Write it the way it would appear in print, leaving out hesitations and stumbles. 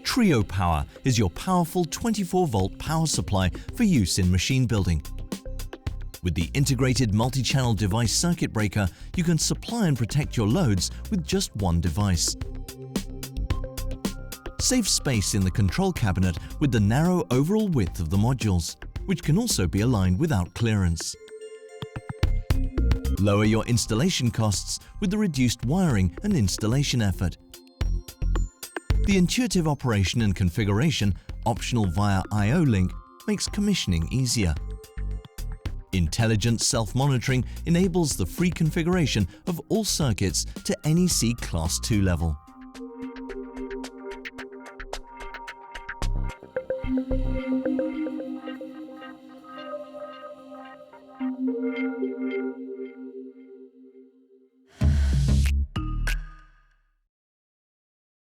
Trio Power is your powerful 24-volt power supply for use in machine building. With the integrated multi-channel device circuit breaker, you can supply and protect your loads with just one device. Save space in the control cabinet with the narrow overall width of the modules, which can also be aligned without clearance. Lower your installation costs with the reduced wiring and installation effort. The intuitive operation and configuration, optional via I/O link, makes commissioning easier. Intelligent self-monitoring enables the free configuration of all circuits to NEC Class 2 level.